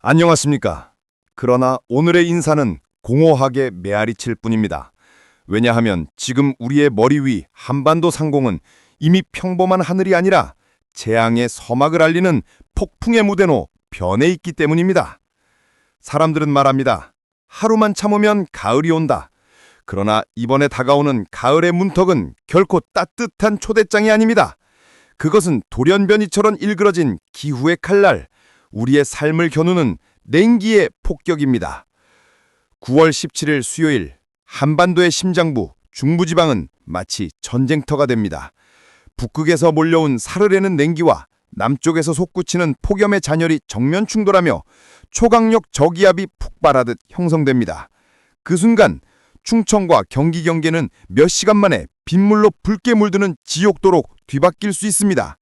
안녕하십니까. 그러나 오늘의 인사는 공허하게 메아리칠 뿐입니다. 왜냐하면 지금 우리의 머리 위 한반도 상공은 이미 평범한 하늘이 아니라 재앙의 서막을 알리는 폭풍의 무대로 변해 있기 때문입니다. 사람들은 말합니다. 하루만 참으면 가을이 온다. 그러나 이번에 다가오는 가을의 문턱은 결코 따뜻한 초대장이 아닙니다. 그것은 돌연변이처럼 일그러진 기후의 칼날, 우리의 삶을 겨누는 냉기의 폭격입니다. 9월 17일 수요일 한반도의 심장부 중부지방은 마치 전쟁터가 됩니다. 북극에서 몰려온 사르르는 냉기와 남쪽에서 솟구치는 폭염의 잔열이 정면 충돌하며 초강력 저기압이 폭발하듯 형성됩니다. 그 순간 충청과 경기 경계는 몇 시간 만에 빗물로 붉게 물드는 지옥도로 뒤바뀔 수 있습니다.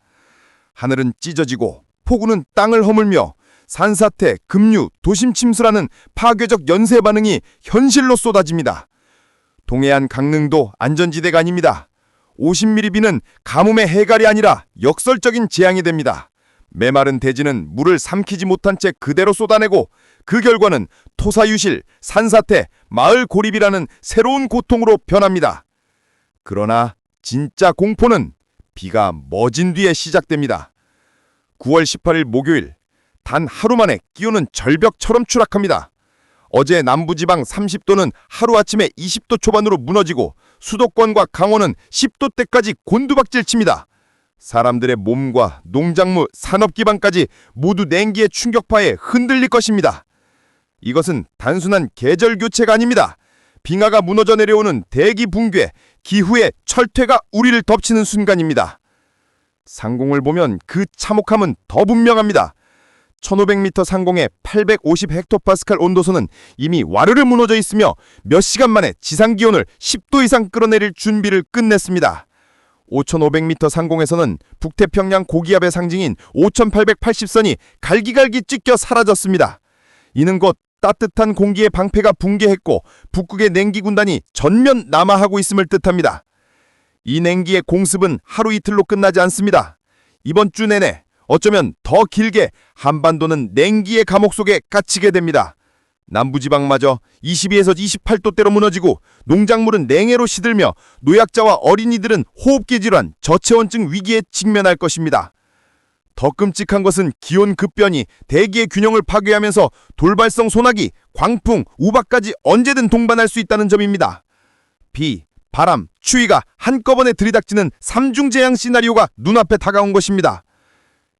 하늘은 찢어지고 폭우는 땅을 허물며 산사태, 급류, 도심 침수라는 파괴적 연쇄 반응이 현실로 쏟아집니다. 동해안 강릉도 안전지대가 아닙니다. 50mm 비는 가뭄의 해갈이 아니라 역설적인 재앙이 됩니다. 메마른 대지는 물을 삼키지 못한 채 그대로 쏟아내고 그 결과는 토사유실, 산사태, 마을 고립이라는 새로운 고통으로 변합니다. 그러나 진짜 공포는 비가 멎은 뒤에 시작됩니다. 9월 18일 목요일 단 하루 만에 기온은 절벽처럼 추락합니다. 어제 남부지방 30도는 하루아침에 20도 초반으로 무너지고 수도권과 강원은 10도대까지 곤두박질칩니다. 사람들의 몸과 농작물, 산업기반까지 모두 냉기의 충격파에 흔들릴 것입니다. 이것은 단순한 계절 교체가 아닙니다. 빙하가 무너져 내려오는 대기 붕괴, 기후의 철퇴가 우리를 덮치는 순간입니다. 상공을 보면 그 참혹함은 더 분명합니다. 1500m 상공의 850헥토파스칼 온도선은 이미 와르르 무너져 있으며 몇 시간 만에 지상기온을 10도 이상 끌어내릴 준비를 끝냈습니다. 5500m 상공에서는 북태평양 고기압의 상징인 5880선이 갈기갈기 찢겨 사라졌습니다. 이는 곧 따뜻한 공기의 방패가 붕괴했고 북극의 냉기 군단이 전면 남하하고 있음을 뜻합니다. 이 냉기의 공습은 하루 이틀로 끝나지 않습니다. 이번 주 내내 어쩌면 더 길게 한반도는 냉기의 감옥 속에 갇히게 됩니다. 남부지방마저 22에서 28도대로 무너지고 농작물은 냉해로 시들며 노약자와 어린이들은 호흡기 질환, 저체온증 위기에 직면할 것입니다. 더 끔찍한 것은 기온 급변이 대기의 균형을 파괴하면서 돌발성 소나기, 광풍, 우박까지 언제든 동반할 수 있다는 점입니다. 비, 바람, 추위가 한꺼번에 들이닥치는 삼중재앙 시나리오가 눈앞에 다가온 것입니다.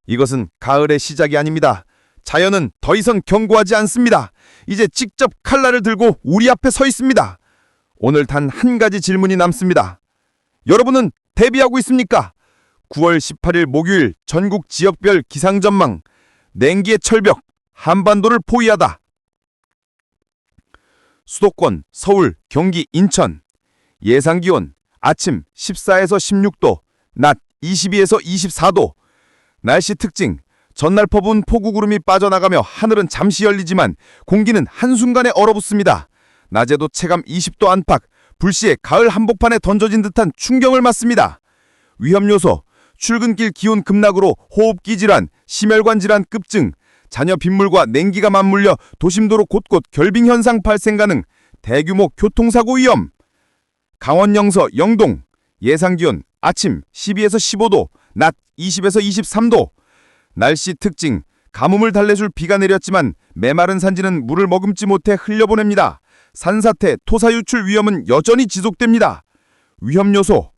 이것은 가을의 시작이 아닙니다. 자연은 더 이상 경고하지 않습니다. 이제 직접 칼날을 들고 우리 앞에 서 있습니다. 오늘 단 한 가지 질문이 남습니다. 여러분은 대비하고 있습니까? 9월 18일 목요일 전국 지역별 기상전망. 냉기의 철벽, 한반도를 포위하다. 수도권, 서울, 경기, 인천. 예상기온 아침 14에서 16도, 낮 22에서 24도. 날씨 특징, 전날 퍼부은 폭우구름이 빠져나가며 하늘은 잠시 열리지만 공기는 한순간에 얼어붙습니다. 낮에도 체감 20도 안팎, 불시에 가을 한복판에 던져진 듯한 충격을 맞습니다. 위험요소, 출근길 기온 급락으로 호흡기 질환, 심혈관 질환 급증, 잔여 빗물과 냉기가 맞물려 도심도로 곳곳 결빙 현상 발생 가능, 대규모 교통사고 위험. 강원 영서 영동, 예상기온 아침 12에서 15도, 낮 20에서 23도. 날씨 특징, 가뭄을 달래줄 비가 내렸지만 메마른 산지는 물을 머금지 못해 흘려보냅니다. 산사태, 토사 유출 위험은 여전히 지속됩니다. 위험 요소,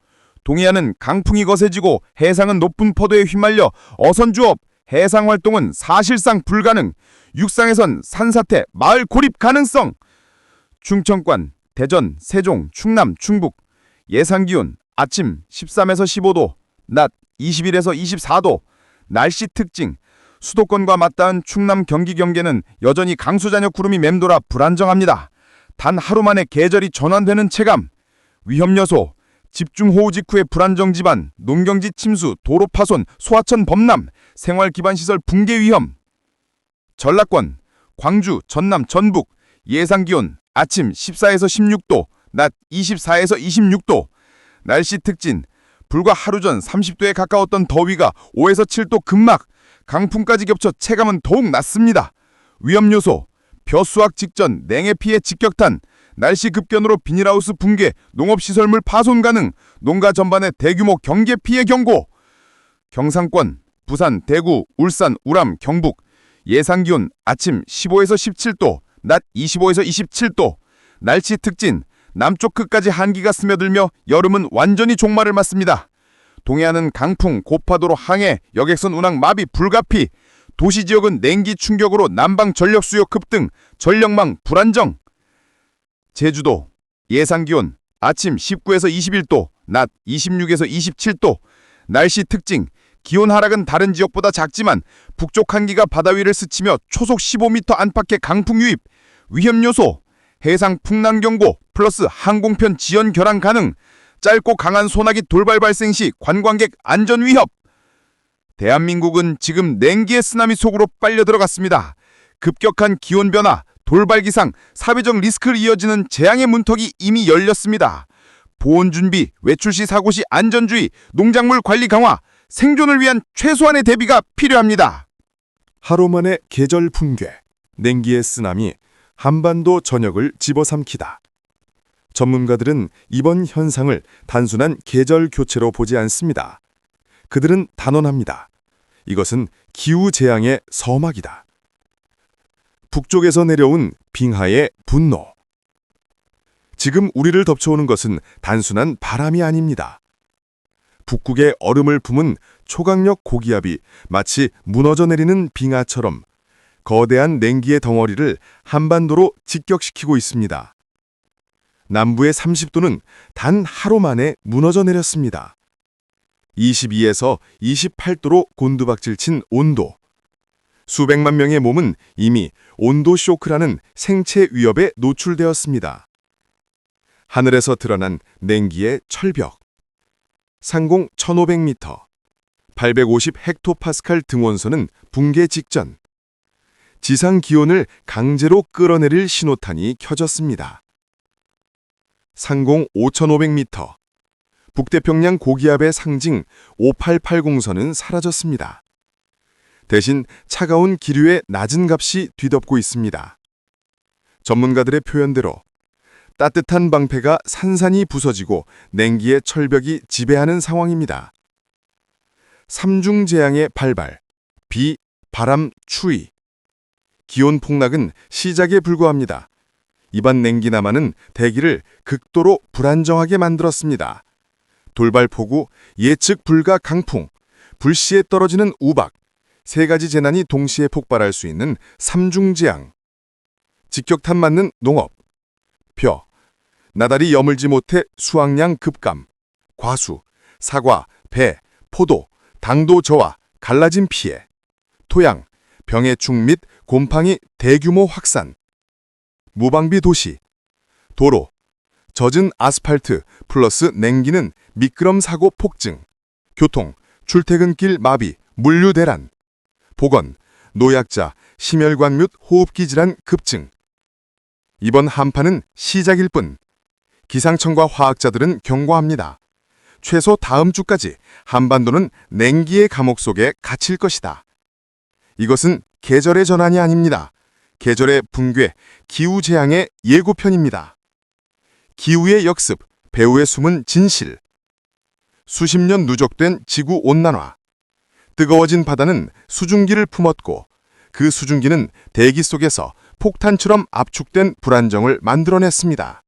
동해안은 강풍이 거세지고 해상은 높은 포도에 휘말려 어선주업, 해상 활동은 사실상 불가능. 육상에선 산사태, 마을 고립 가능성. 충청권, 대전, 세종, 충남, 충북. 예상기온 아침 13에서 15도, 낮 21에서 24도. 날씨 특징, 수도권과 맞닿은 충남 경기 경계는 여전히 강수잔여 구름이 맴돌아 불안정합니다. 단 하루 만에 계절이 전환되는 체감. 위험 요소, 집중호우 직후의 불안정 지반, 농경지 침수, 도로 파손, 소하천 범람, 생활기반시설 붕괴 위험. 전라권, 광주, 전남, 전북. 예상기온 아침 14에서 16도, 낮 24에서 26도. 날씨 특징, 불과 하루 전 30도에 가까웠던 더위가 5에서 7도 급락, 강풍까지 겹쳐 체감은 더욱 낮습니다. 위험요소, 벼수확 직전 냉해 피해 직격탄, 날씨 급변으로 비닐하우스 붕괴, 농업시설물 파손 가능, 농가 전반의 대규모 경계 피해 경고. 경상권, 부산, 대구, 울산, 우람, 경북 예상기온 아침 15에서 17도, 낮 25에서 27도. 날씨 특징, 남쪽 끝까지 한기가 스며들며 여름은 완전히 종말을 맞습니다. 동해안은 강풍, 고파도로 항해, 여객선 운항 마비 불가피. 도시 지역은 냉기 충격으로 난방 전력 수요 급등, 전력망 불안정. 제주도 예상기온 아침 19에서 21도, 낮 26에서 27도. 날씨 특징, 기온 하락은 다른 지역보다 작지만 북쪽 한기가 바다 위를 스치며 초속 15m 안팎의 강풍 유입. 위험 요소, 해상 풍랑 경고 플러스 항공편 지연 결항 가능. 짧고 강한 소나기 돌발 발생 시 관광객 안전 위협. 대한민국은 지금 냉기의 쓰나미 속으로 빨려 들어갔습니다. 급격한 기온 변화, 돌발 기상, 사회적 리스크를 이어지는 재앙의 문턱이 이미 열렸습니다. 보온 준비, 외출 시 사고 시 안전주의, 농작물 관리 강화, 생존을 위한 최소한의 대비가 필요합니다. 하루 만에 계절 붕괴, 냉기의 쓰나미, 한반도 전역을 집어삼키다. 전문가들은 이번 현상을 단순한 계절 교체로 보지 않습니다. 그들은 단언합니다. 이것은 기후재앙의 서막이다. 북쪽에서 내려온 빙하의 분노. 지금 우리를 덮쳐오는 것은 단순한 바람이 아닙니다. 북극의 얼음을 품은 초강력 고기압이 마치 무너져 내리는 빙하처럼 거대한 냉기의 덩어리를 한반도로 직격시키고 있습니다. 남부의 30도는 단 하루 만에 무너져 내렸습니다. 22에서 28도로 곤두박질 친 온도. 수백만 명의 몸은 이미 온도 쇼크라는 생체 위협에 노출되었습니다. 하늘에서 드러난 냉기의 철벽. 상공 1500m, 850 헥토파스칼 등원선은 붕괴 직전. 지상 기온을 강제로 끌어내릴 신호탄이 켜졌습니다. 상공 5500m, 북태평양 고기압의 상징 5880선은 사라졌습니다. 대신 차가운 기류의 낮은 값이 뒤덮고 있습니다. 전문가들의 표현대로 따뜻한 방패가 산산이 부서지고 냉기의 철벽이 지배하는 상황입니다. 삼중재앙의 발발, 비, 바람, 추위. 기온 폭락은 시작에 불과합니다. 이번 냉기남하는 대기를 극도로 불안정하게 만들었습니다. 돌발폭우, 예측 불가 강풍, 불시에 떨어지는 우박, 세 가지 재난이 동시에 폭발할 수 있는 삼중재앙. 직격탄 맞는 농업, 벼, 나달이 여물지 못해 수확량 급감, 과수, 사과, 배, 포도, 당도 저하, 갈라진 피해, 토양, 병해충 및 곰팡이 대규모 확산, 무방비 도시, 도로, 젖은 아스팔트 플러스 냉기는 미끄럼 사고 폭증, 교통, 출퇴근길 마비, 물류 대란, 보건, 노약자, 심혈관 및 호흡기 질환 급증. 이번 한파는 시작일 뿐. 기상청과 화학자들은 경고합니다. 최소 다음 주까지 한반도는 냉기의 감옥 속에 갇힐 것이다. 이것은 계절의 전환이 아닙니다. 계절의 붕괴, 기후재앙의 예고편입니다. 기후의 역습, 배후의 숨은 진실. 수십 년 누적된 지구온난화. 뜨거워진 바다는 수증기를 품었고 그 수증기는 대기 속에서 폭탄처럼 압축된 불안정을 만들어냈습니다.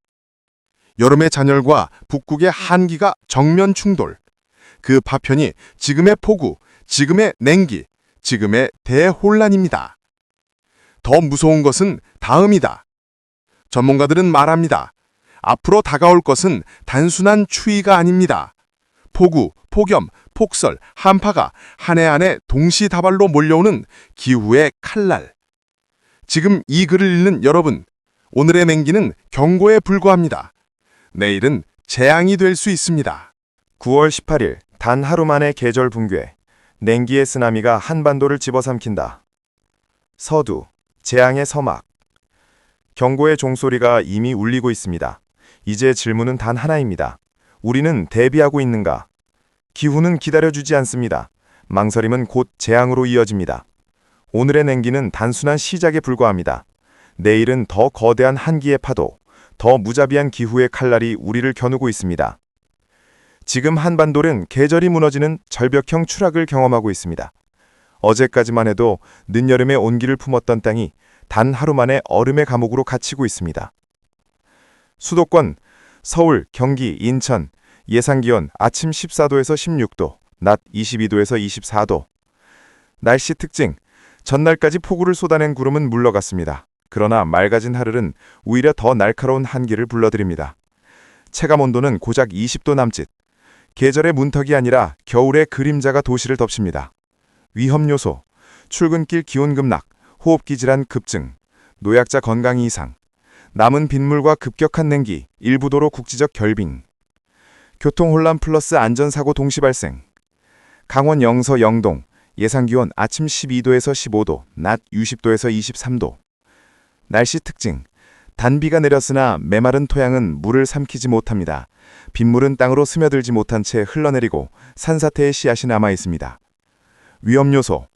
여름의 잔열과 북극의 한기가 정면 충돌. 그 파편이 지금의 폭우, 지금의 냉기, 지금의 대혼란입니다. 더 무서운 것은 다음이다. 전문가들은 말합니다. 앞으로 다가올 것은 단순한 추위가 아닙니다. 폭우, 폭염, 폭설, 한파가 한 해 안에 동시다발로 몰려오는 기후의 칼날. 지금 이 글을 읽는 여러분, 오늘의 냉기는 경고에 불과합니다. 내일은 재앙이 될 수 있습니다. 9월 18일, 단 하루 만에 계절 붕괴, 냉기의 쓰나미가 한반도를 집어삼킨다. 서두, 재앙의 서막. 경고의 종소리가 이미 울리고 있습니다. 이제 질문은 단 하나입니다. 우리는 대비하고 있는가? 기후는 기다려주지 않습니다. 망설임은 곧 재앙으로 이어집니다. 오늘의 냉기는 단순한 시작에 불과합니다. 내일은 더 거대한 한기의 파도, 더 무자비한 기후의 칼날이 우리를 겨누고 있습니다. 지금 한반도는 계절이 무너지는 절벽형 추락을 경험하고 있습니다. 어제까지만 해도 늦여름의 온기를 품었던 땅이 단 하루 만에 얼음의 감옥으로 갇히고 있습니다. 수도권, 서울, 경기, 인천, 예상기온 아침 14도에서 16도, 낮 22도에서 24도. 날씨 특징, 전날까지 폭우를 쏟아낸 구름은 물러갔습니다. 그러나 맑아진 하늘은 오히려 더 날카로운 한기를 불러들입니다. 체감온도는 고작 20도 남짓. 계절의 문턱이 아니라 겨울의 그림자가 도시를 덮칩니다. 위험요소, 출근길 기온 급락, 호흡기 질환 급증, 노약자 건강 이상, 남은 빗물과 급격한 냉기, 일부 도로 국지적 결빙, 교통혼란 플러스 안전사고 동시 발생, 강원 영서 영동, 예상기온 아침 12도에서 15도, 낮 20도에서 23도. 날씨 특징, 단비가 내렸으나 메마른 토양은 물을 삼키지 못합니다. 빗물은 땅으로 스며들지 못한 채 흘러내리고 산사태의 씨앗이 남아 있습니다. 위험요소,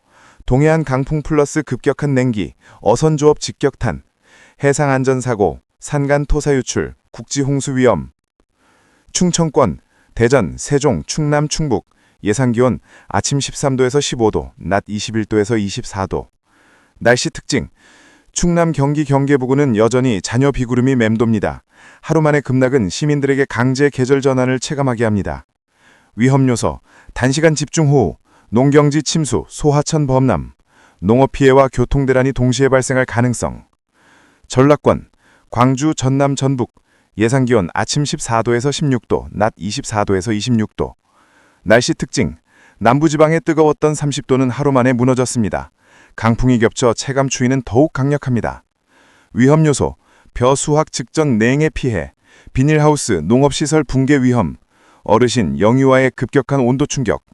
동해안 강풍 플러스 급격한 냉기, 어선조업 직격탄, 해상안전사고, 산간 토사 유출, 국지홍수 위험. 충청권, 대전, 세종, 충남, 충북, 예상기온 아침 13도에서 15도, 낮 21도에서 24도. 날씨 특징, 충남 경기 경계부근은 여전히 잔여 비구름이 맴돕니다. 하루 만의 급락은 시민들에게 강제 계절 전환을 체감하게 합니다. 위험요소, 단시간 집중호우, 농경지 침수, 소하천 범람, 농업 피해와 교통대란이 동시에 발생할 가능성. 전라권, 광주, 전남, 전북, 예상기온 아침 14도에서 16도, 낮 24도에서 26도. 날씨 특징, 남부지방의 뜨거웠던 30도는 하루 만에 무너졌습니다. 강풍이 겹쳐 체감 추위는 더욱 강력합니다. 위험요소, 벼수확 직전 냉해 피해, 비닐하우스, 농업시설 붕괴 위험, 어르신, 영유아의 급격한 온도 충격.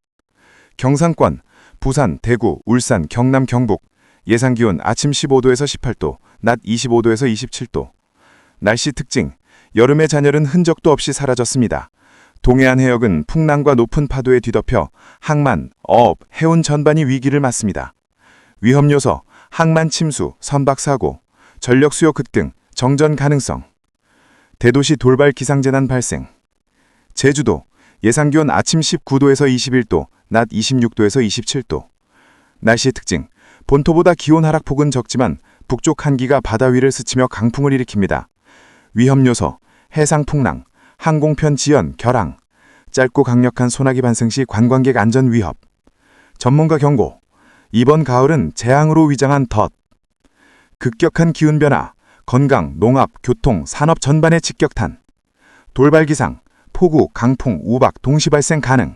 경상권, 부산, 대구, 울산, 경남, 경북, 예상기온 아침 15도에서 18도, 낮 25도에서 27도. 날씨 특징, 여름의 잔열은 흔적도 없이 사라졌습니다. 동해안 해역은 풍랑과 높은 파도에 뒤덮여 항만, 어업, 해운 전반이 위기를 맞습니다. 위험요소, 항만 침수, 선박사고, 전력수요 급등, 정전 가능성. 대도시 돌발 기상재난 발생. 제주도, 예상기온 아침 19도에서 21도, 낮 26도에서 27도. 날씨 특징, 본토보다 기온 하락폭은 적지만 북쪽 한기가 바다 위를 스치며 강풍을 일으킵니다. 위험요소, 해상풍랑, 항공편 지연, 결항, 짧고 강력한 소나기 반승 시 관광객 안전 위협. 전문가 경고, 이번 가을은 재앙으로 위장한 덫. 급격한 기온변화, 건강, 농업, 교통, 산업 전반의 직격탄. 돌발기상, 폭우, 강풍, 우박 동시 발생 가능.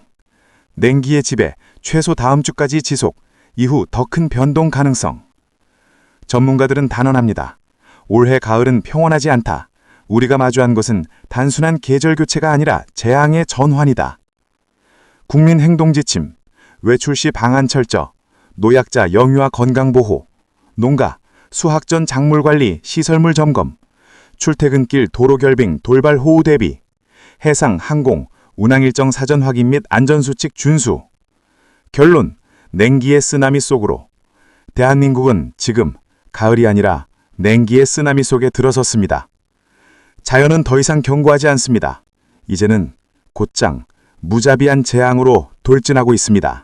냉기의 지배, 최소 다음 주까지 지속, 이후 더 큰 변동 가능성. 전문가들은 단언합니다. 올해 가을은 평온하지 않다. 우리가 마주한 것은 단순한 계절 교체가 아니라 재앙의 전환이다. 국민 행동 지침, 외출 시 방안 철저, 노약자 영유아 건강보호, 농가, 수학 전 작물 관리, 시설물 점검, 출퇴근길 도로 결빙, 돌발 호우 대비, 해상, 항공, 운항 일정 사전 확인 및 안전수칙 준수. 결론, 냉기의 쓰나미 속으로. 대한민국은 지금 가을이 아니라 냉기의 쓰나미 속에 들어섰습니다. 자연은 더 이상 경고하지 않습니다. 이제는 곧장 무자비한 재앙으로 돌진하고 있습니다.